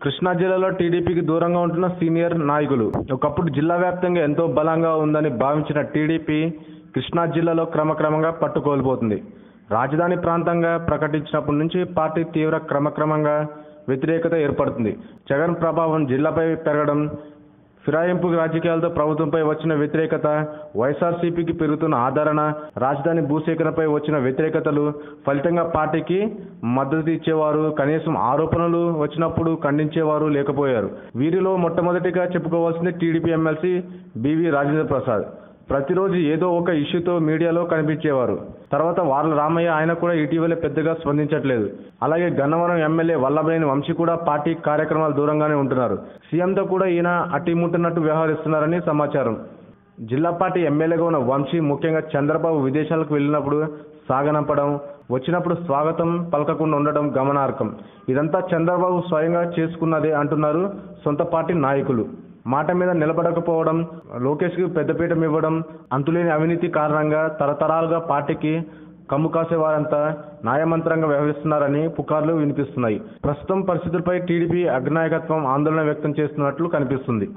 కృష్ణా జిల్లాలో టీడీపీకి దూరంగా ఉంటున్న సీనియర్ నాయకులు. ఒకప్పుడు జిల్లా వ్యాప్తంగా ఎంతో బలంగా ఉందని భావించిన టీడీపీ కృష్ణా జిల్లాలో క్రమక్రమంగా పట్టు కోల్పోతుంది. రాజధాని ప్రాంతంగా ప్రకటించినప్పటి నుంచి పార్టీ తీవ్ర క్రమక్రమంగా వ్యతిరేకత ఏర్పడుతుంది. జగన్ ప్రభావం జిల్లాపై పెరగడం, ఫిరాయింపు రాజకీయాలతో ప్రభుత్వంపై వచ్చిన వ్యతిరేకత, వైఎస్ఆర్సీపీకి పెరుగుతున్న ఆదరణ, రాజధాని భూసేకరణపై వచ్చిన వ్యతిరేకతలు ఫలితంగా పార్టీకి మద్దతు ఇచ్చేవారు, కనీసం ఆరోపణలు వచ్చినప్పుడు ఖండించేవారు లేకపోయారు. వీరిలో మొట్టమొదటిగా చెప్పుకోవాల్సింది TDP MLC BV Rajendra Prasad. ప్రతిరోజు ఏదో ఒక ఇష్యూతో మీడియాలో కనిపించేవారు. తర్వాత వార్ల రామయ్య, ఆయన కూడా ఇటీవలే పెద్దగా స్పందించట్లేదు. అలాగే గన్నవరం ఎమ్మెల్యే వల్లభనేని వంశీ కూడా పార్టీ కార్యక్రమాలు దూరంగానే ఉంటున్నారు. సీఎంతో కూడా ఈయన అట్టిముట్టినట్టు వ్యవహరిస్తున్నారని సమాచారం. జిల్లా పార్టీ ఎమ్మెల్యేగా ఉన్న వంశీ ముఖ్యంగా చంద్రబాబు విదేశాలకు వెళ్ళినప్పుడు సాగనంపడం, వచ్చినప్పుడు స్వాగతం పలకకుండా ఉండడం గమనార్హం. ఇదంతా చంద్రబాబు స్వయంగా చేసుకున్నదే అంటున్నారు సొంత పార్టీ నాయకులు. మాట మీద నిలబడకపోవడం, లోకేష్కి పెద్దపీట ఇవ్వడం, అంతులేని అవినీతి కారణంగా తరతరాలుగా పార్టీకి కమ్ము కాసేవారంతా న్యాయమంత్రంగా వ్యవహరిస్తున్నారని పుకార్లు వినిపిస్తున్నాయి. ప్రస్తుతం పరిస్థితులపై టీడీపీ అగ్రనాయకత్వం ఆందోళన వ్యక్తం చేస్తున్నట్లు కనిపిస్తుంది.